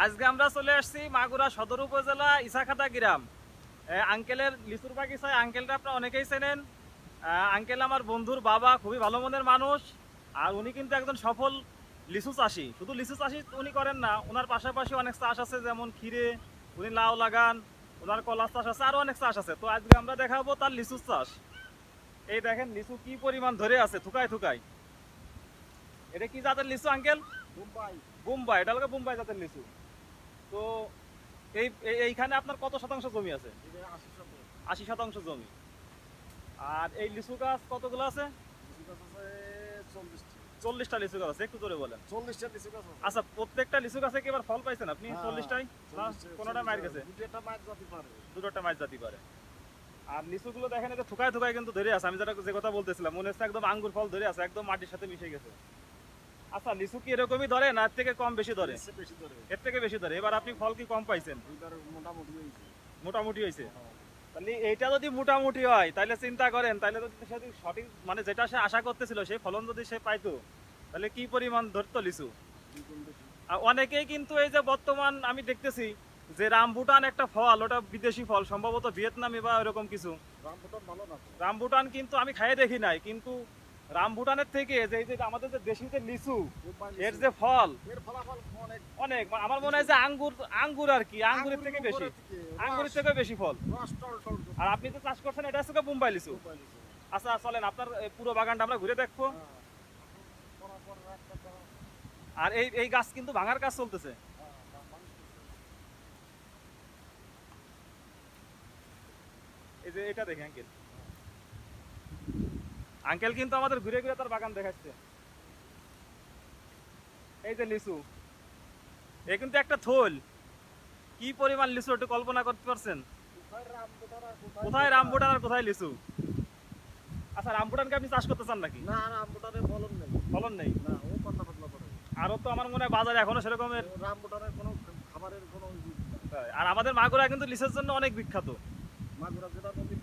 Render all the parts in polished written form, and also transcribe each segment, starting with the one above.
আজকে আমরা চলে আসছি মাগুরা সদর উপজেলা ইসাখাতা গ্রাম। আঙ্কেলের লিচুর বাগিচায়। আঙ্কেলটা আপনারা অনেকেই চেনেন। আঙ্কেল আমার বন্ধুর বাবা, খুবই ভালো মনের মানুষ। আর উনি কিন্তু একজন সফল লিচু চাষি। শুধু লিচু চাষি উনি করেন না, ওনার পাশাপাশি অনেক চাষ আছে, যেমন ক্ষীরে, উনি লাউ লাগান, ওনার কলা চাষ আছে, আরো অনেক চাষ আছে। তো আজকে আমরা দেখাবো তার লিচুর চাষ। এই দেখেন লিচু কি পরিমাণ ধরে আছে, থুকায় থুকায়। এটা কি জাতের লিচু আঙ্কেল? মুম্বাই। বোম্বাই, এটা হলো বোম্বাই জাতের লিচু। তো এইখানে আপনার কত শতাংশ জমি আছে? 80 শতাংশ জমি। আর এই লিচু গাছ কতগুলো আছে? 40টা লিচু গাছ আছে। একটু জোরে বলেন। 40টা লিচু গাছ আছে। আচ্ছা, প্রত্যেকটা লিচু গাছে কি এবার ফল পাইছেন আপনি? 40টাই? কোনটা মার গেছে? দুটোটা মাছ জাতি পারে। দুটোটা মাছ জাতি পারে। আর লিচুগুলো দেখেন, এটা থুকায় থুকায় কিন্তু ধরে আছে। আমি যে কথা বলতেছিলাম, মনে হচ্ছে একদম আঙ্গুর ফল ধরে আছে, একদম মাটির সাথে মিশে গেছে। আচ্ছা, লিচু কি এরকমই ধরে না এর থেকে কম বেশি ধরে? এর থেকে বেশি ধরে। এবার আপনি ফল কি কম পাইছেন? মোটামুটি হয়েছে। তাহলে এইটা যদি মোটামুটি হয়, তাহলে চিন্তা করেন, তাহলে যদি সে সঠিক মানে যেটা সে আশা করতেছিল সেই ফলন যদি সে পাইতো, তাহলে কি পরিমাণ ধরতো লিচু। আর অনেকেই কিন্তু এই যে বর্তমান আমি দেখতেছি যে রামবুটান একটা ফল, ওটা বিদেশি ফল, সম্ভবত ভিয়েতনামি বা এরকম কিছু। রামবুটান কিন্তু আমি খাইয়ে দেখি নাই, কিন্তু রামবুটানের থেকে যে আমাদের যে দেশি যে লিচু, এর যে ফল অনেক, আমার মনে হয় যে আঙ্গুর আর কি, আঙ্গুরের থেকে বেশি, আঙ্গুরের থেকে বেশি ফল। আর আপনি তো চাষ করছেন, এটা হচ্ছে বোম্বাই লিচু। আচ্ছা চলেন, আপনার পুরো বাগানটা আমরা ঘুরে দেখবো। আর এই গাছ কিন্তু ভাঙার কাজ চলতেছে। এই যে এটা দেখে আঙ্কেল, আঙ্কেল কিন্তু আমাদের ঘুরে ঘুরে তার বাগান দেখাচ্ছে। এই যে লিচু, এ কিন্তু একটা থল। কি পরিমাণ লিচু একটু কল্পনা করতে পারছেন? কোথায় রামবুটান আর কোথায় লিচু? আচ্ছা, রামবুটানকে আপনি চাষ করতে চান নাকি? না, রামবুটানের ফলন নেই। ফলন নেই? না, ও পাতলা পাতলা করে। আরো তো আমার মনে হয় বাজারে এখনো সেরকমের রামবুটানের কোনো খাবারের কোনো আর আমাদের মাগুরা কিন্তু লিচুর জন্য অনেক বিখ্যাত। মাগুরা জেলার মধ্যে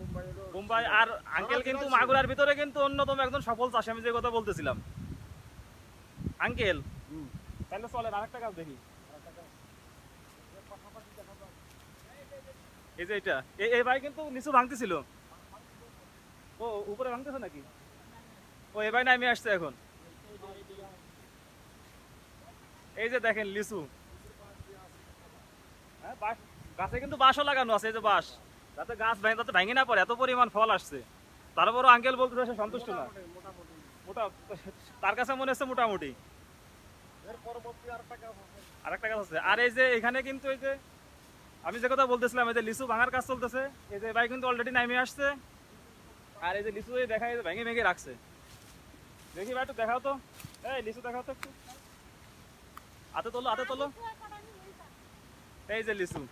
মুম্বাই। আর আঙ্কেল কিন্তু মাগুরার ভিতরে কিন্তু অন্যতম একজন সফল চাষি, আমি যে কথা বলতেছিলাম। আঙ্কেল তাহলে চলেন আরেকটা গাছ দেখি। এই যে এটা, এই ভাই কিন্তু নিচু ভাঙতেছিল। ও উপরে ভাঙতেছে নাকি? ও এ ভাই নামে আসছে এখন। এই যে দেখেন লিচু, হ্যাঁ গাছে কিন্তু বাঁশও লাগানো আছে। এই যে বাঁশ, যাতে গাছ যাতে ভেঙে না পড়ে, এত পরিমাণ ফল আসছে। তারপরও আঙ্কেল বলতে সে সন্তুষ্ট না। মোটা, তার কাছে মনে হচ্ছে মোটামুটি। আরেকটা গাছ আছে। আর এই যে এখানে কিন্তু এই যে আমি যে কথা বলতেছিলাম, এই যে লিচু ভাঙার কাজ চলতেছে। এই যে ভাই কিন্তু অলরেডি নামে আসছে। আর এই যে লিচু দেখা, এই যে ভেঙে ভেঙে রাখছে। দেখি ভাই একটু দেখাও তো, এই লিচু দেখাও তো একটু, হাতে তোলো, হাতে তোলো। এই যে লিচু,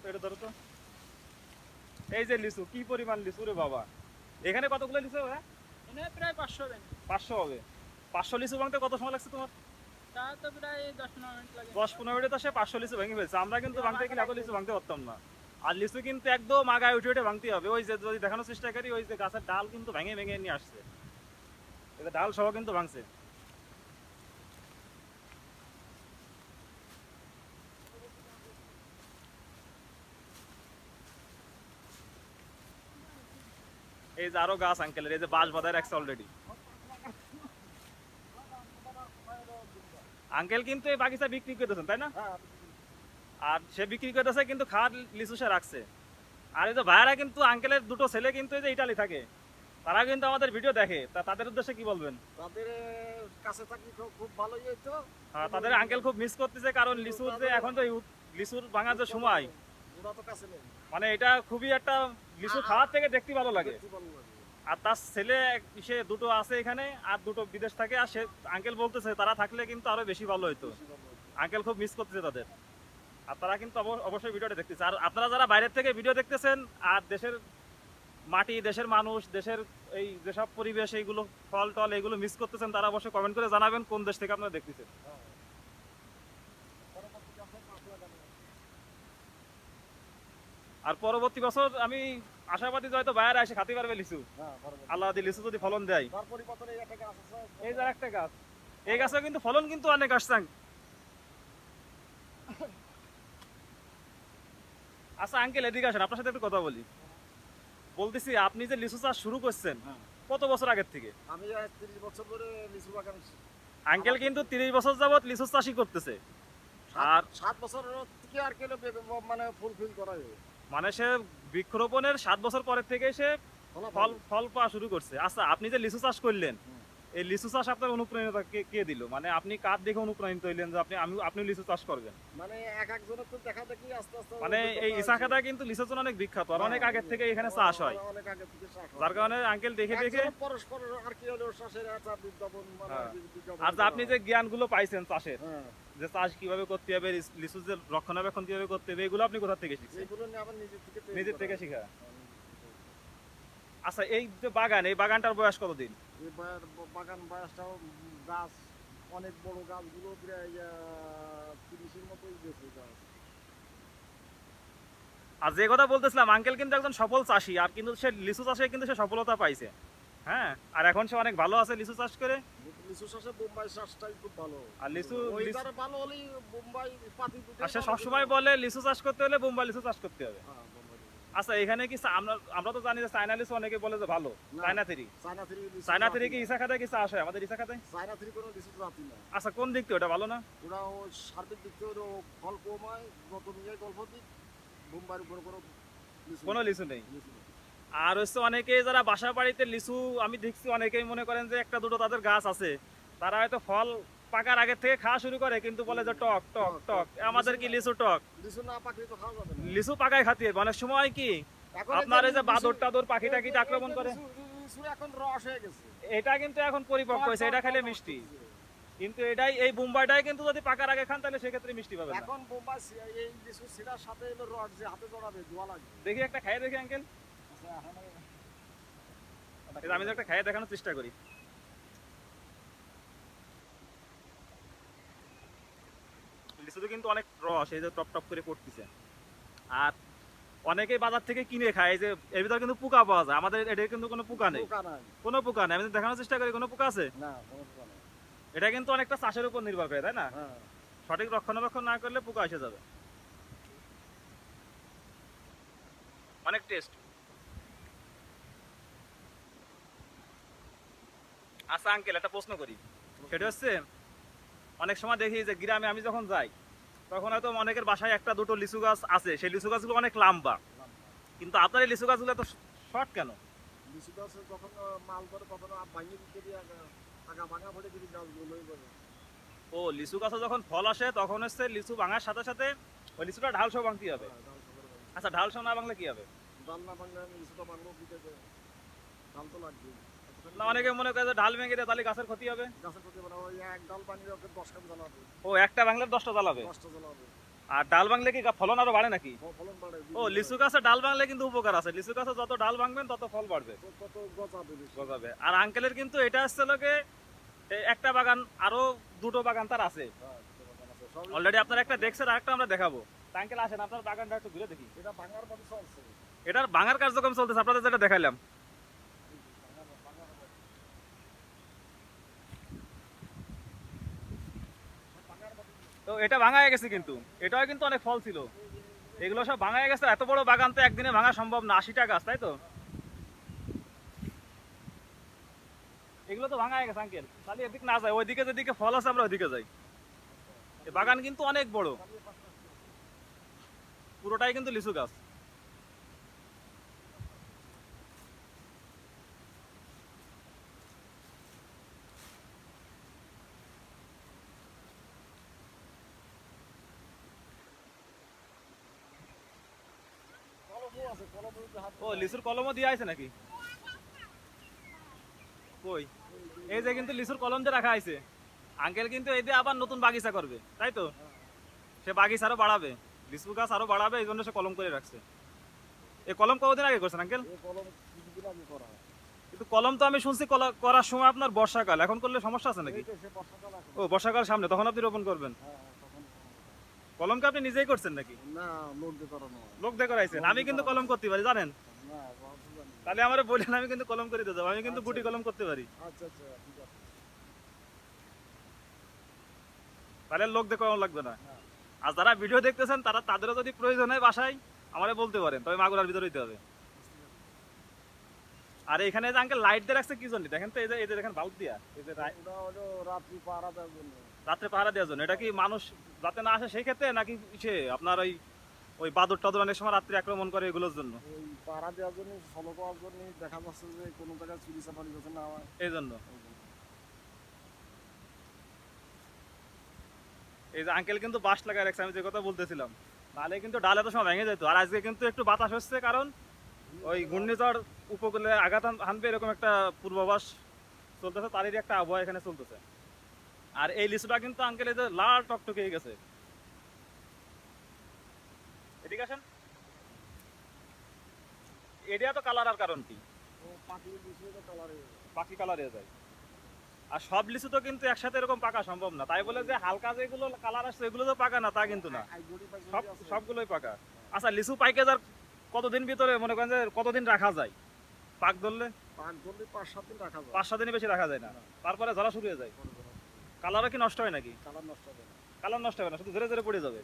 এটা ধরো তো। এই যে লিচু, কি পরিমাণ লিচু রে বাবা। এখানে কতগুলো লিচু? হ্যাঁ, প্রায় 500 হবে। 500 হবে। 500 লিচু ভাঙতে কত সময় লাগছে তোমার? তা তো প্রায় 10-15 মিনিট লাগে। 10-15 মিনিটে তো সে 500 লিচু ভেঙে ফেলছে। আমরা কিন্তু ভাঙতে গেলে এত লিচু ভাঙতে পারতাম না। আর লিচু কিন্তু একদম আগায় উঠে উঠে ভাঙতে হবে। ওই যে যদি দেখানোর চেষ্টা করি, ওই যে গাছের ডাল কিন্তু ভেঙে ভেঙে নিয়ে আসছে। এটা ডাল সহ কিন্তু ভাঙছে। এই যে আরো গাছ আঙ্কেলের, এই যে বাঁশ বাঁধায় রাখছে অলরেডি। আঙ্কেল কিন্তু এই বাগিচা বিক্রি করতেছেন, তাই না? আর সে বিক্রি করতেছে কিন্তু খাওয়ার লিচু সে রাখছে। আর এই যে ভাইয়ারা কিন্তু, আঙ্কেলের দুটো ছেলে কিন্তু এই যে ইটালি থাকে, তারা কিন্তু আমাদের ভিডিও দেখে। তা তাদের উদ্দেশ্যে কি বলবেন? তাদের কাছে থাকি খুব ভালোই হইতো। হ্যাঁ, তাদের আঙ্কেল খুব মিস করতেছে, কারণ লিচুর যে এখন যে লিচুর ভাঙার যে সময়, ওরা তো কাছে নেই। মানে এটা খুবই একটা লিচু খাওয়ার থেকে দেখতে ভালো লাগে। আর তার ছেলে সে দুটো আছে এখানে, আর দুটো বিদেশ থাকে। আর সে আঙ্কেল বলতেছে তারা থাকলে কিন্তু আরো বেশি ভালো হইতো। আঙ্কেল খুব মিস করতেছে তাদের। আর তারা কিন্তু অবশ্যই ভিডিওটা দেখতেছে। আর আপনারা যারা বাইরের থেকে ভিডিও দেখতেছেন, আর দেশের মাটি, দেশের মানুষ, দেশের এই যেসব পরিবেশ, এইগুলো ফল টল এইগুলো মিস করতেছেন, তারা অবশ্যই কমেন্ট করে জানাবেন কোন দেশ থেকে আপনারা দেখতেছেন। আর পরবর্তী বছর আমি আশাবাদী যে হয়তো বাইরে এসে খাতে পারবে লিচু, হ্যাঁ বরাবর। আল্লাহ যদি লিচু যদি ফলন দেয়। তার পরিবর্তনে এই একটা গাছ আছে, এই যে একটা গাছ, এই গাছে কিন্তু ফলন কিন্তু অনেক আসছে। আচ্ছা আঙ্কেল এদিকে আসেন, আপনার সাথে একটু কথা বলি। বলতেছি আপনি যে লিচু চাষ শুরু করছেন হ্যাঁ। কত বছর আগের থেকে? আমি আজ 30 বছর ধরে লিচু বাগান, আঙ্কেল কিন্তু 30 বছর যাবত লিচু চাষই করতেছে। আর 7 বছর থেকে আর কেন মানে ফুলফিল করা যায়। মানে সে বৃক্ষরোপণের 7 বছর পরের থেকে সে ফল ফল পাওয়া শুরু করছে। আচ্ছা আপনি যে লিচু চাষ করলেন, হুম। এই লিচু চাষ আপনার অনুপ্রেরণা কে দিল? মানে আপনি কার দেখে অনুপ্রাণিত হইলেন যে আপনি লিচু চাষ করবেন? মানে এক একজনের তো দেখা দেখি আস্তে আস্তে মানে এই ইসাখাদা কিন্তু লিচুর জন্য অনেক বিখ্যাত, আর অনেক আগের থেকে এখানে চাষ হয়, অনেক আগে থেকে চাষ হয়। যার কারণে আঙ্কেল দেখে দেখে। একজন পরস্পর আর কি হলো চাষের একটা বিজ্ঞাপন মানে হ্যাঁ। বিজ্ঞাপন আর যে আপনি যে জ্ঞানগুলো পাইছেন চাষের, হ্যাঁ, যে চাষ কিভাবে করতে হবে, লিচু যে রক্ষণাবেক্ষণ কিভাবে করতে হবে, এগুলো আপনি কোথা থেকে শিখছেন? এইগুলো নিয়ে আবার নিজের থেকে তৈরি নিজের করা। থেকে শিখা। হ্যাঁ, নিজের থেকে। আচ্ছা এই যে বাগান, এই বাগানটার বয়স কতদিন? এই বাগান বয়সটাও গাছ অনেক বড়, গাছগুলো প্রায় 30-এর মতোই গেছে গাছ। আর যে কথা বলতেছিলাম, আঙ্কেল কিন্তু একজন সফল চাষী, আর কিন্তু সে লিচু চাষে কিন্তু সে সফলতা পাইছে। হ্যাঁ, আর এখন সে অনেক ভালো আছে লিচু চাষ করে। লিচু চাষে বোম্বাই চাষটাই খুব ভালো। আর লিচু ওয়েদার ভালো হলেই বোম্বাই পাতি দুটো। আর সে সবসময় বলে লিচু চাষ করতে হলে বোম্বাই লিচু চাষ করতে হবে। হ্যাঁ, বোম্বাই লিচু। আচ্ছা এখানে কি আমরা তো জানি যে চায়না লিচু অনেকে বলে যে ভালো, না। China three. চায়না থ্রি লিচু চায়না থ্রি জাতি কি না। ইসা খাতায় কি চাষ হয় আমাদের ইসা খাতায়? চায়না থ্রি কোনো লিচু জাতি না। আচ্ছা কোন দিক থেকে ওটা ভালো না? ওরা ও সার্বিক দিক থেকে ওরা ফল কম হয়, নতুন ইয়ে গল্প দিক, বোম্বাইয়ের উপরে কোনো লিচু নেই। লিচু নেই। আর হচ্ছে অনেকে যারা বাসা বাড়িতে লিচু আমি দেখছি, অনেকেই মনে করেন যে একটা দুটো তাদের গাছ আছে, তারা হয়তো ফল পাকার আগে থেকে খাওয়া শুরু করে, কিন্তু বলে যে টক টক টক, আমাদের কি লিচু টক? লিচু না পাকলে তো খাওয়া যাবে না। লিচু পাকায় খাতে হবে। অনেক সময় কি এখন এই আপনার এই যে লিচু- বাদর টাদর পাখি টাকি আক্রমণ করে, লিচু এখন রস হয়ে গেছে। এটা কিন্তু এখন পরিপক্ক হয়েছে, এটা খেলে মিষ্টি। কিন্তু এটাই এই বোম্বাইটাই কিন্তু যদি পাকার আগে খান তাহলে সেক্ষেত্রে মিষ্টি পাবেন না। এখন বোম্বাই এই লিচু সিরার সাথে এলো রস যে হাতে জড়াবে দোয়া লাগবে। দেখি একটা খাইয়ে দেখি আঙ্কেল, আচ্ছা, আমি যে একটা খাইয়ে দেখানোর চেষ্টা করি। লিচুতে কিন্তু অনেক রস এই যে টপ টপ করে পড়তেছে। আর অনেকেই বাজার থেকে কিনে খায়, এই যে এর ভিতরে কিন্তু পোকা পাওয়া যায়, আমাদের এটা কিন্তু কোনো পোকা নেই, পোকা নাই। কোনো পোকা নেই। আমি যদি দেখানোর চেষ্টা করি কোনো পোকা আছে? না, কোনো পোকা নাই। এটা কিন্তু অনেকটা চাষের উপর নির্ভর করে, তাই না? হ্যাঁ। সঠিক রক্ষণাবেক্ষণ না করলে পোকা এসে যাবে। অনেক টেস্ট। আচ্ছা আঙ্কেল একটা প্রশ্ন করি, সেটা হচ্ছে অনেক সময় দেখি যে গ্রামে আমি যখন যাই তখন হয়তো অনেকের বাসায় একটা দুটো লিচু গাছ আছে, সেই লিচু গাছগুলো অনেক লম্বা, কিন্তু আপনার এই লিচু গাছগুলো এত শর্ট কেন? লিচু গাছ যখন মাল ধরে তখন ভাঙিয়ে দিতে দিয়ে আগা ভাঙা পড়ে দিবি গাছগুলো হয়ে যাবে। ও লিচু গাছে যখন ফল আসে তখন হচ্ছে লিচু ভাঙার সাথে সাথে ওই লিচুটা ঢাল সহ ভাঙতে হবে। হ্যাঁ, ডাল সবার ভাঙে। আচ্ছা ঢাল সহ না ভাঙলে কি হবে? ডাল না ভাঙলে আমি লিচুটা ভাঙবো কি করে? ডাল তো লাগবে। না অনেকে মনে করে যে ঢাল ভেঙে দেয় তাহলে গাছের ক্ষতি হবে। গাছের প্রতি মানে ওই এক ডাল ভাঙলে ওকে 10 কাপ জ্বালাবে। ও একটা ভাঙলে 10টা জ্বালাবে। 10টা জ্বালাবে। আর ডাল ভাঙলে কি ফলন আরো বাড়ে নাকি? ফলন বাড়ে। ও লিচু গাছে ডাল ভাঙলে কিন্তু উপকার আছে, লিচু গাছে যত ডাল ভাঙবেন তত ফল বাড়বে, কত গজাবে বেশি। গজাবে। আর আঙ্কেলের কিন্তু এটা হচ্ছে লোকে একটা বাগান, আরো দুটো বাগান তার আছে হ্যাঁ, দুটো বাগান আছে। সবই- অলরেডি। আপনারা একটা দেখছেন, আরেকটা আমরা দেখাবো। তা আঙ্কেল আসেন আপনার বাগানটা একটু ঘুরে দেখি। এটা ভাঙার মতো চলছে। এটার ভাঙার কার্যক্রম চলতেছে, আপনাদের যেটা দেখাইলাম। ভাঙার মতো। ভাঙার মতো। তো এটা ভাঙা হয়ে গেছে, কিন্তু এটাও কিন্তু অনেক ফল ছিল। এগুলো সব ভাঙা হয়ে গেছে। এত বড় বাগান তো একদিনে ভাঙা সম্ভব না, 80টা গাছ, তাই তো? এগুলো তো ভাঙা হয়ে গেছে আঙ্কেল, তাহলে এদিক না যায়, ওইদিকে যেদিকে ফল আছে আমরা ওইদিকে যাই। এই বাগান কিন্তু অনেক বড়, পুরোটাই কিন্তু লিচু গাছ। কলমও আছে, কলমের মধ্যে হাত ও লিচুর কলমও দিয়ে আছে নাকি? কই এই যে কিন্তু লিচুর কলম যে রাখা আছে, আঙ্কেল কিন্তু এই দিয়ে আবার নতুন বাগিচা করবে, তাই তো? সে বাগিচা আরো বাড়াবে, লিচু গাছ আরো বাড়াবে, এই জন্য সে কলম করে রাখছে। এই কলম কতদিন আগে করছেন আঙ্কেল? এই কলম কিছুদিন আগে করা হয়। কিন্তু কলম তো আমি শুনছি করার সময় আপনার বর্ষাকাল, এখন করলে সমস্যা আছে নাকি? এই তো সে বর্ষাকাল এখন। ও বর্ষাকাল সামনে, তখন আপনি রোপণ করবেন। হ্যাঁ, তখন কলমকে আপনি নিজেই করছেন নাকি? না, লোক দিয়ে করানো হয়। লোক দিয়ে করাইছেন? আমি কিন্তু কলম করতে পারি, জানেন? না, তাহলে আমার বলেন, আমি কিন্তু কলম করে দিয়ে যাবো, আমি কিন্তু গুটি কলম করতে পারি। আচ্ছা আচ্ছা ঠিক আছে। তাহলে লোক দেখে কলম লাগবে না। হ্যাঁ। আর যারা ভিডিও দেখতেছেন তারা, তাদেরও যদি প্রয়োজন হয় বাসায় আমারে বলতে পারেন, তবে মাগুরার ভিতরে হইতে হবে। আর এখানে যে আঙ্কেল লাইট দিয়ে রাখছে কি জন্য দেখেন তো, এই যে দেখেন বাল্ব দিয়া, এই যে ওটা হলো রাত্রি পাহারা দেওয়ার জন্য। রাত্রে পাহারা দেওয়ার জন্য। এটা কি মানুষ যাতে না আসে সেই ক্ষেত্রে, নাকি সে আপনার ওই বাদর টাদর অনেক সময় রাত্রে আক্রমণ করে এগুলোর জন্য? ওই পাহারা দেওয়ার জন্য, ফলো করার জন্য, দেখা যাচ্ছে যে কোনো জায়গায় চুরি চামারি যাতে না হয় এই জন্য। এই জন্য। এই যে আঙ্কেল কিন্তু বাঁশ লাগায় রাখছে, আমি যে কথা বলতেছিলাম, নাহলে কিন্তু ডাল এত সময় ভেঙে যেত। আর আজকে কিন্তু একটু বাতাস হচ্ছে, কারণ ওই ঘূর্ণিঝড় উপকূলে আঘাত হানবে এরকম একটা পূর্বাভাস চলতেছে, তারই একটা আবহাওয়া এখানে চলতেছে। আর এই লিচুটা কিন্তু আঙ্কেল এই যে লাল টকটকে হয়ে গেছে। এদিকে আসেন, এটা তো কালার আর কারণ কি, ও পাখি লিচু তো কালার হয়ে যাবে। বাকি কালার হয়ে যায়। আর সব লিচু তো কিন্তু একসাথে এরকম পাকা সম্ভব না, তাই বলে যে হালকা যেগুলো কালার আসছে এগুলো তো পাকা না তা কিন্তু না, আইজুড়ি সব পাইজুড়ি আছে। সবগুলোই পাকা। আচ্ছা, লিচু পাইকে যার কতদিন ভিতরে মনে করেন যে কতদিন রাখা যায় পাক ধরলে? পাক ধরলে 5-7 দিন রাখা যায়। 5-7 দিনের বেশি রাখা যায় না, তারপরে ঝরা শুরু হয়ে যায়। কালারও কি নষ্ট হয় নাকি? কালার নষ্ট হবে না। কালার নষ্ট হবে না, শুধু ধরে ধরে পড়ে যাবে।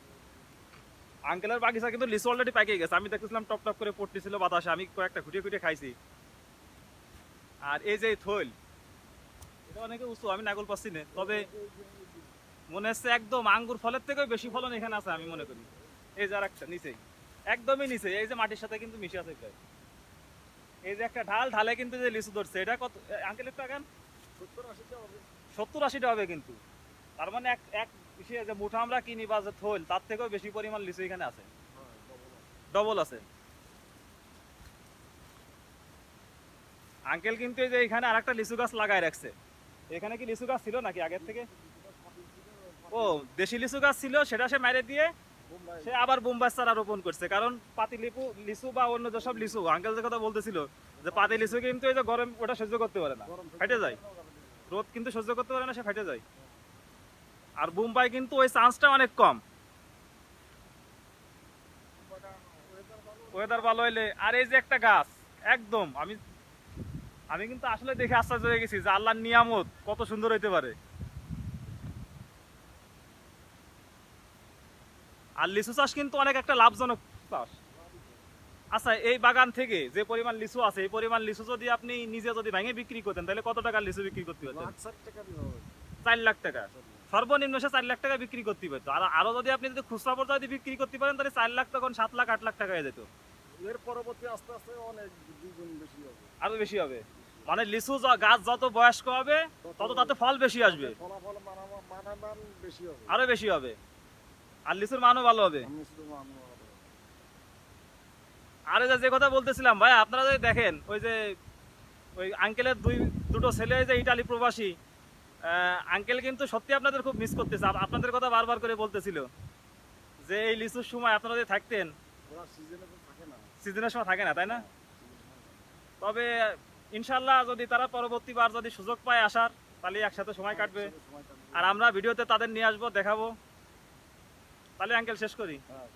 আঙ্কেলের বাগিচা কিন্তু লিচু অলরেডি পাইকে গেছে, আমি দেখতেছিলাম টপ টপ করে পড়তেছিল বাতাসে, আমি কয়েকটা খুঁটিয়ে খুঁটিয়ে খাইছি। আর এই যে থইল, এটা অনেকে উঁচু, আমি নাগল পাচ্ছি না, তবে মনে হচ্ছে একদম আঙ্গুর ফলের থেকেও বেশি ফলন এখানে আছে আমি মনে করি। এই যে আর একটা নিচেই, একদমই নিচে, এই যে মাটির সাথে কিন্তু মিশে আছে প্রায়। এই যে একটা ঢাল, ঢালে কিন্তু যে লিচু ধরছে, এটা কত আঙ্কেল একটু আগান? 70-80টা হবে। 70-80টা হবে কিন্তু। তার মানে এক এক ইসে যে মুঠা আমরা কিনি বা যে থইল, তার থেকেও বেশি পরিমাণ লিচু এখানে আছে, হ্যাঁ, double আছে। ডবল আছে। আঙ্কেল কিন্তু এই যে এখানে আরেকটা লিচু গাছ লাগায় রাখছে। এখানে কি লিচু গাছ ছিল নাকি আগের থেকে? ও, দেশি লিচু গাছ ছিল, সেটা সে মেরে দিয়ে বোম্বাই সে আবার বোম্বাই চারা রোপণ করছে। কারণ পাতি লিচু বা অন্য যেসব লিচু, আঙ্কেল যে কথা বলতেছিল যে পাতি লিচু কিন্তু এই যে গরম ওটা সহ্য করতে পারে না, গরম ফেটে যায়। রোদ কিন্তু সহ্য করতে পারে না, সে ফেটে যায়। আর বোম্বাই কিন্তু ওই চান্সটা অনেক কম, ওয়েদার ভালো হইলে। আর এই যে একটা গাছ, একদম আমি আমি কিন্তু আসলে দেখে আশ্চর্য হয়ে গেছি যে আল্লাহর নিয়ামত কত সুন্দর হইতে পারে। আর লিচু চাষ কিন্তু অনেক একটা লাভজনক চাষ। আচ্ছা, এই বাগান থেকে যে পরিমাণ লিচু আছে, এই পরিমাণ লিচু যদি আপনি নিজে যদি ভেঙে বিক্রি করতেন, তাহলে কত টাকার লিচু বিক্রি করতে পারতেন? 1,60,000 টাকা দিতে হবে। 4 লাখ টাকা, সর্বনিম্ন সে 4 লাখ টাকা বিক্রি করতে পারতো। আর আরো যদি আপনি যদি খুচরা পর্যায়ে যদি বিক্রি করতে পারেন, তাহলে 4 লাখ তখন 7 লাখ 8 লাখ টাকা হয়ে যেত, এর পরবর্তী আস্তে আস্তে অনেক দ্বিগুণ বেশি হবে। আরো বেশি হবে। মানে লিচু গাছ যত বয়স্ক হবে তত তাতে ফল বেশি আসবে, ফলাফল মানামান বেশি হবে। আরো বেশি হবে। আর লিচুর মানও ভালো হবে। আমি শুধু মানব হবে। আর এই যে কথা বলতেছিলাম ভাই, আপনারা যদি দেখেন ওই আঙ্কেলের দুটো ছেলে যে ইটালি প্রবাসী, আঙ্কেল কিন্তু সত্যি আপনাদের খুব মিস করতেছে। আপনাদের কথা বারবার করে বলতেছিল যে এই লিচুর সময় আপনারা যদি থাকতেন। ওরা সিজনে তো থাকে না। সিজনের সময় থাকে না, তাই না? তবে ইনশাল্লাহ যদি তারা পরবর্তীবার যদি সুযোগ পায় আসার, তাহলে একসাথে সময় কাটবে। সময় কাটবে। আর আমরা ভিডিওতে তাদের নিয়ে আসবো, দেখাবো। তাহলে আঙ্কেল শেষ করি। হ্যাঁ